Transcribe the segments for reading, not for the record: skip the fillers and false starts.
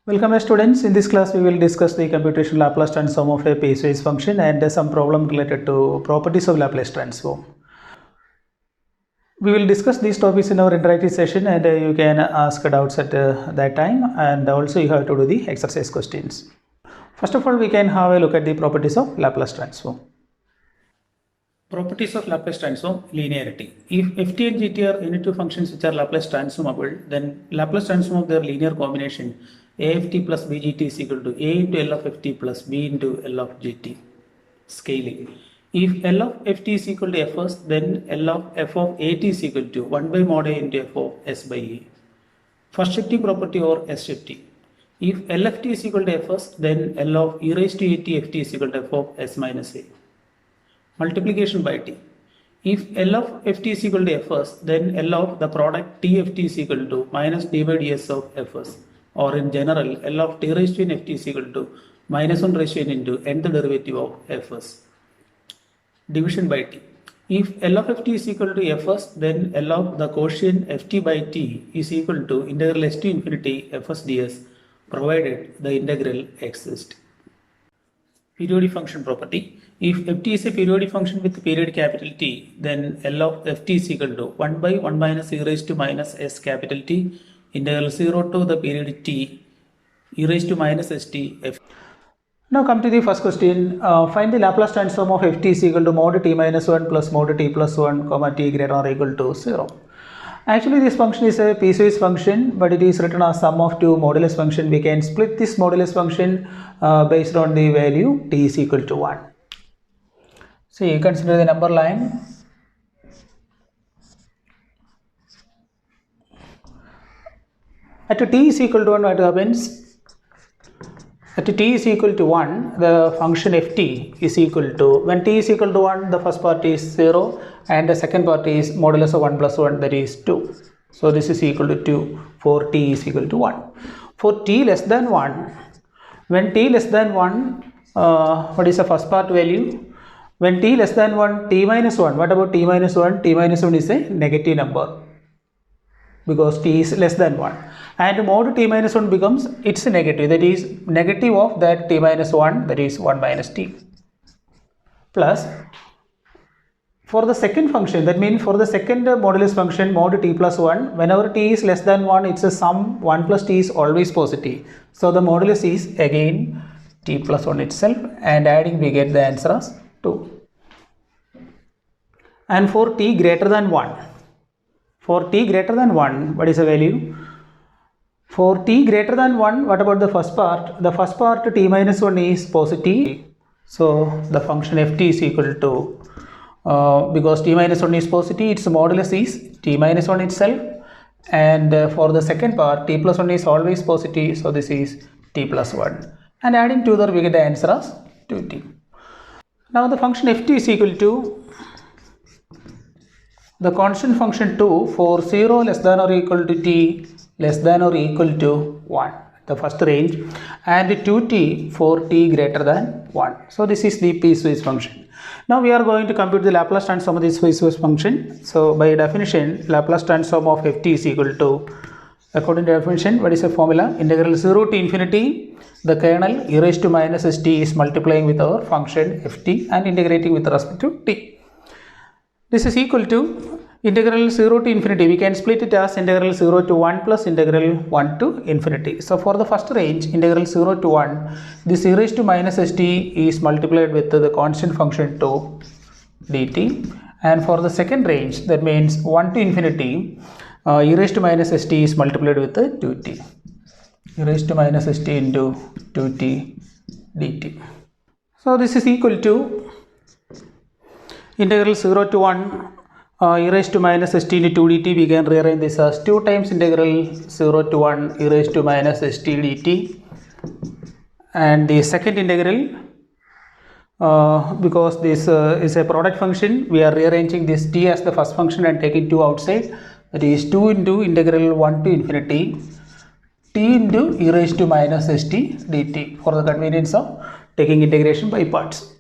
Welcome students. In this class we will discuss the computational Laplace transform of a piecewise function and some problem related to properties of Laplace transform. We will discuss these topics in our interactive session and you can ask doubts at that time, and also you have to do the exercise questions. First of all, we can have a look at the properties of Laplace transform. Properties of Laplace transform: linearity. If ft and gt are any two functions which are Laplace transformable, then Laplace transform of their linear combination aft plus bgt is equal to a into L of ft plus b into L of gt. Scaling. If L of ft is equal to fs, then L of f of at is equal to 1 by mod a into f of s by a. First shifting property or s shifting. If LFT is equal to fs, then L of e raised to at ft is equal to f of s minus a. Multiplication by t. If L of ft is equal to fs, then L of the product tft is equal to minus d by ds of fs, or in general L of t raised to n ft is equal to minus 1 raised to n into nth derivative of fs. Division by t. If L of ft is equal to fs, then L of the quotient ft by t is equal to integral s to infinity fs ds, provided the integral exists. Periodic function property. If ft is a periodic function with period capital T, then L of ft is equal to 1 by 1 minus e raised to minus s capital T integral 0 to the period t e raised to minus st f. Now come to the first question. Find the Laplace transform of ft is equal to mod t minus 1 plus mod t plus 1 comma t greater or equal to 0. Actually, this function is a piecewise function, but it is written as sum of two modulus function. We can split this modulus function based on the value t is equal to 1. So you consider the number line. At t is equal to 1, what happens? At t is equal to 1, the function ft is equal to, when t is equal to 1, the first part is 0 and the second part is modulus of 1 plus 1, that is 2. So this is equal to 2 for t is equal to 1. For t less than 1, when t less than 1, what is the first part value? When t less than 1, t minus 1, what about t minus 1? T minus 1 is a negative number because t is less than 1. And mod t minus 1 becomes, it's a negative, that is negative of that t minus 1, that is 1 minus t. Plus, for the second function, that means for the second modulus function mod t plus 1, whenever t is less than 1, it's a sum 1 plus t is always positive. So the modulus is again t plus 1 itself, and adding we get the answer as 2. And for t greater than 1, for t greater than 1, what is the value? For t greater than 1, what about the first part? The first part t minus 1 is positive. So the function ft is equal to, because t minus 1 is positive, its modulus is t minus 1 itself. And for the second part, t plus 1 is always positive. So this is t plus 1. And adding together, we get the answer as 2t. Now the function ft is equal to the constant function 2 for 0 less than or equal to t less than or equal to 1, the first range, and 2t for t greater than 1. So this is the piecewise function. Now we are going to compute the Laplace transform of this piecewise function. So by definition, Laplace transform of ft is equal to, according to definition, what is the formula? Integral 0 to infinity, the kernel e raised to minus st is multiplying with our function ft and integrating with respect to t. This is equal to integral 0 to infinity. We can split it as integral 0 to 1 plus integral 1 to infinity. So for the first range, integral 0 to 1, this e raised to minus st is multiplied with the constant function 2 dt. And for the second range, that means 1 to infinity, e raised to minus st is multiplied with the 2t. E raised to minus st into 2t dt. So this is equal to integral 0 to 1 e raised to minus st into 2 dt. We can rearrange this as 2 times integral 0 to 1 e raised to minus st dt. And the second integral, because this is a product function, we are rearranging this t as the first function and taking 2 outside. That is 2 into integral 1 to infinity t into e raised to minus st dt, for the convenience of taking integration by parts,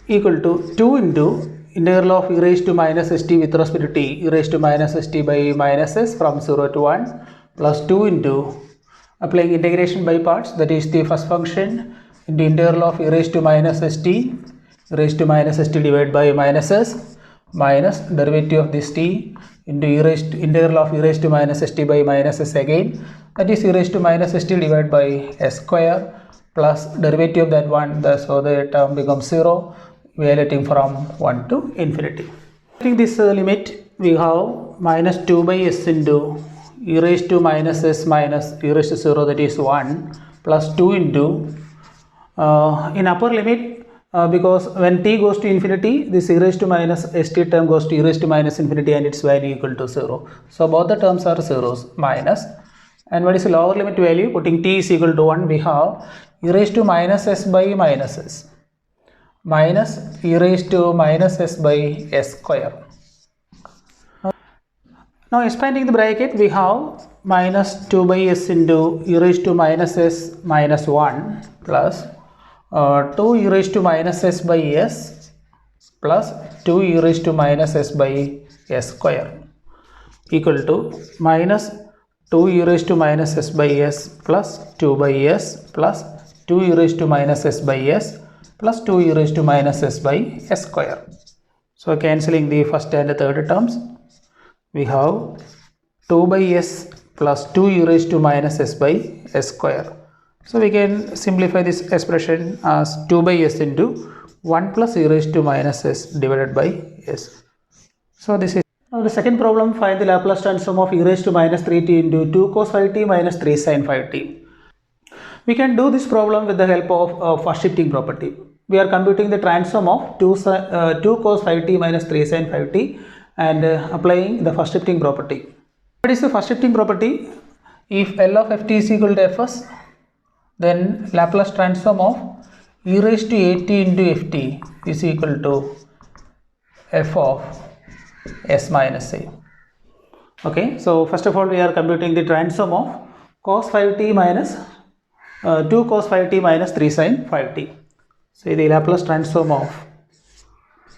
equal to 2 into integral of e raised to minus st with respect to t, e raised to minus st by minus s from 0 to 1 plus 2 into Applying integration by parts, that is the first function into integral of e raised to minus st, e raised to minus st divided by minus s, minus derivative of this t into integral of e raised to minus st by minus s again, that is e raised to minus st divided by s square plus derivative of that one, so the term becomes 0, evaluating from 1 to infinity. Taking this limit, we have minus 2 by s into e raised to minus s minus e raised to 0, that is 1, plus 2 into in upper limit, because when t goes to infinity, this e raised to minus st term goes to e raised to minus infinity and its value equal to 0. So both the terms are zeros, minus. And what is the lower limit value? Putting t is equal to 1, we have e raised to minus s by minus s minus e raised to minus s by s square. Now expanding the bracket, we have minus 2 by s into e raised to minus s minus 1 plus 2 e raised to minus s by s plus 2 e raised to minus s by s square equal to minus 2 e raised to minus s by s plus 2 by s plus 2 e raised to minus s by s plus 2 e raised to minus s by s square. So cancelling the first and the third terms, we have 2 by s plus 2 e raised to minus s by s square. So we can simplify this expression as 2 by s into 1 plus e raised to minus s divided by s. So this is now the second problem. Find the Laplace transform of e raised to minus 3t into 2 cos 5t minus 3 sin 5t. We can do this problem with the help of first shifting property. We are computing the transform of 2 cos 5t minus 3 sin 5t and applying the first shifting property. What is the first shifting property? If L of ft is equal to fs, then Laplace transform of e raised to at into ft is equal to f of s minus a. Okay, so first of all we are computing the transform of cos 5t minus 2 cos 5t minus 3 sin 5t. So the Laplace transform of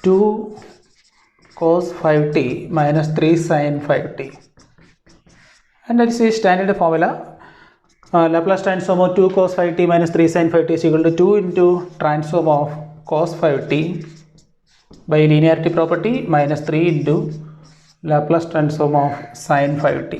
2 cos 5t minus 3 sin 5t, and that is the standard formula. Laplace transform of 2 cos 5t minus 3 sin 5t is equal to 2 into transform of cos 5t by linearity property minus 3 into Laplace transform of sin 5t.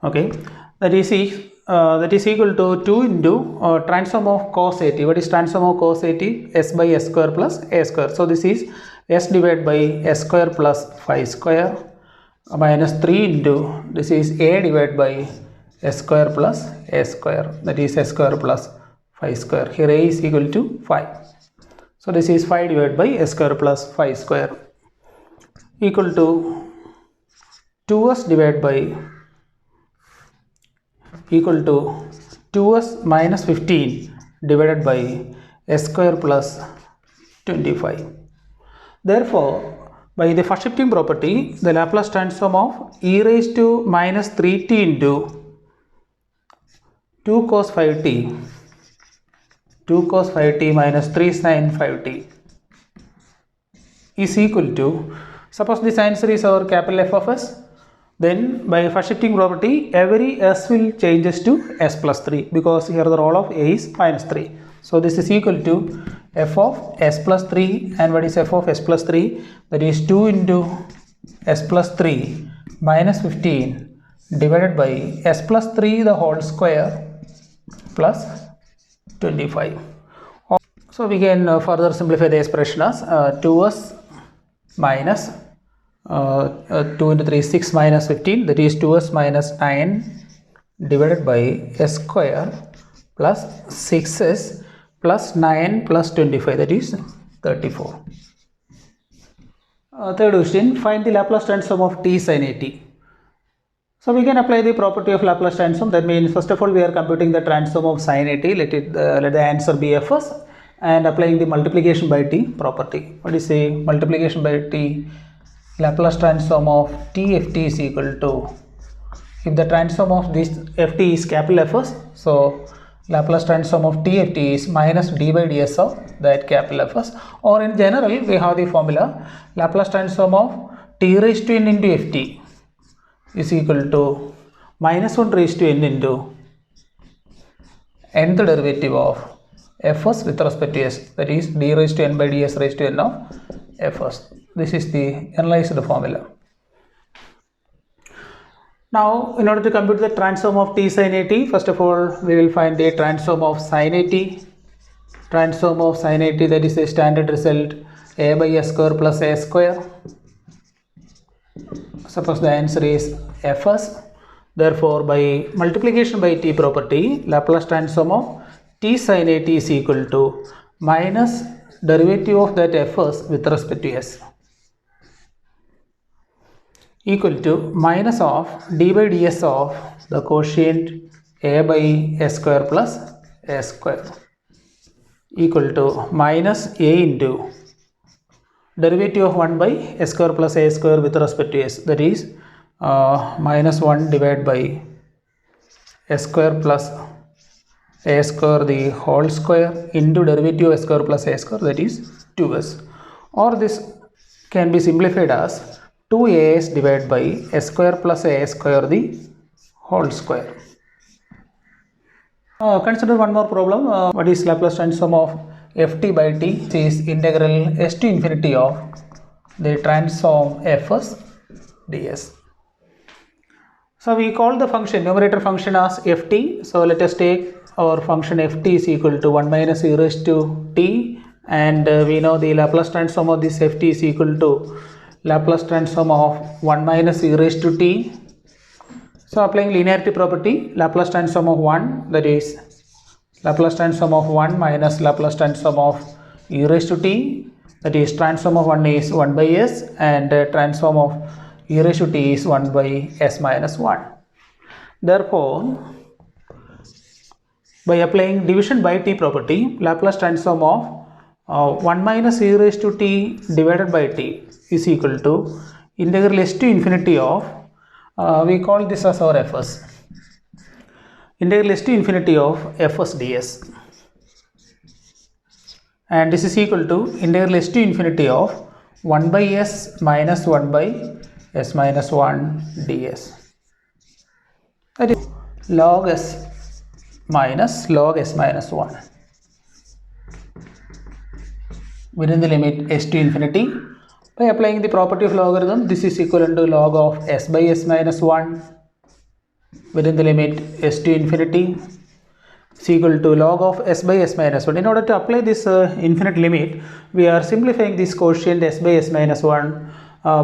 Okay, that is equal to 2 into transform of cos 80. What is transform of cos 80? S by s square plus a square. So this is s divided by s square plus 5 square minus 3 into this is a divided by s square plus a square, that is s square plus 5 square. Here a is equal to 5. So this is 5 divided by s square plus 5 square equal to 2s divided by equal to 2s minus 15 divided by s square plus 25. Therefore, by the first shifting property, the Laplace transform of e raised to minus 3t into 2 cos 5t minus 3 sin 5t is equal to, suppose this answer is our capital F of s, then by first shifting property every s will changes to s plus 3 because here the role of a is minus 3. So this is equal to f of s plus 3, and what is f of s plus 3? That is 2 into s plus 3 minus 15 divided by s plus 3 the whole square plus 25. So we can further simplify the expression as 2s minus 2 into 3 is 6 minus 15, that is 2s minus 9 divided by s square plus 6s plus 9 plus 25, that is 34. Third question, find the Laplace transform of t sin at. So we can apply the property of Laplace transform. That means first of all we are computing the transform of sin at. Let the answer be fs, and applying the multiplication by t property. What is the multiplication by t? Laplace transform of t ft is equal to, if the transform of this ft is capital Fs, so Laplace transform of t ft is minus d by ds of that capital Fs, or in general we have the formula Laplace transform of t raised to n into ft is equal to minus 1 raised to n into nth derivative of fs with respect to s, that is d raised to n by ds raised to n of fs. This is the analyzed formula. Now, in order to compute the transform of t sin at, first of all, we will find the transform of sin at. Transform of sin at, that is the standard result, a by s square plus a square. Suppose the answer is fs. Therefore, by multiplication by t property, Laplace transform of t sin at is equal to minus derivative of that fs with respect to s, equal to minus of d by ds of the quotient a by s square plus a square, equal to minus a into derivative of 1 by s square plus a square with respect to s, that is minus 1 divided by s square plus a square the whole square into derivative of s square plus a square, that is 2s, or this can be simplified as 2as divided by s square plus a square the whole square. Consider one more problem. What is Laplace transform of ft by t? This is integral s to infinity of the transform fs ds. So we call the function, numerator function, as ft. So let us take our function ft is equal to 1 minus e raised to t, and we know the Laplace transform of this ft is equal to Laplace transform of 1 minus e raised to t. So applying linearity property, Laplace transform of 1, that is Laplace transform of 1 minus Laplace transform of e raised to t, that is transform of 1 is 1 by s, and transform of e raised to t is 1 by s minus 1. Therefore, by applying division by t property, Laplace transform of 1 minus e raised to t divided by t is equal to integral s to infinity of, we call this as our fs, integral s to infinity of fs ds, and this is equal to integral s to infinity of 1 by s minus 1 by s minus 1 ds, that is log s minus log s minus 1 within the limit s to infinity. By applying the property of logarithm, this is equivalent to log of s by s minus 1 within the limit s to infinity is equal to log of s by s minus 1. In order to apply this infinite limit, we are simplifying this quotient s by s minus 1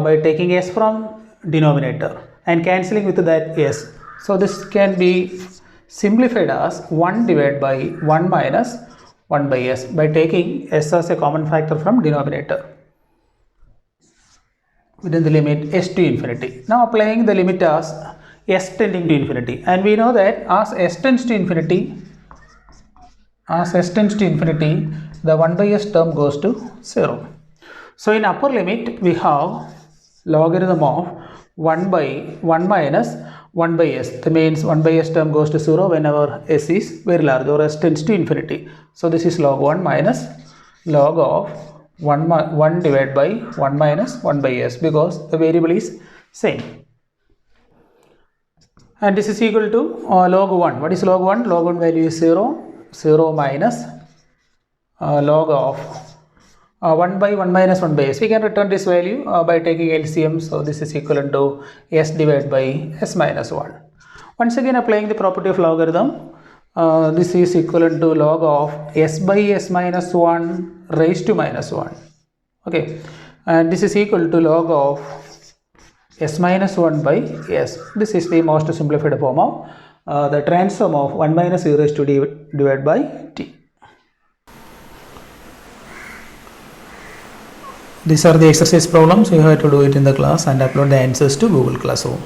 by taking s from denominator and cancelling with that s. So this can be simplified as 1 divided by 1 minus 1 by s by taking s as a common factor from denominator within the limit s to infinity. Now applying the limit as s tending to infinity, and we know that as s tends to infinity, the 1 by s term goes to 0. So in upper limit, we have logarithm of 1 by 1 minus 1 by s. That means 1 by s term goes to 0 whenever s is very large or s tends to infinity. So this is log 1 minus log of 1 divided by 1 minus 1 by s, because the variable is same. And this is equal to log 1. What is log 1? Log 1 value is 0. 0 minus log of 1 by 1 minus 1 by s. We can return this value by taking LCM. So this is equivalent to s divided by s minus 1. Once again applying the property of logarithm, this is equivalent to log of s by s minus 1 raised to minus 1. Okay, and this is equal to log of s minus 1 by s. This is the most simplified form of the transform of 1 minus e raised to d divided by t. These are the exercise problems. You have to do it in the class and upload the answers to Google Classroom.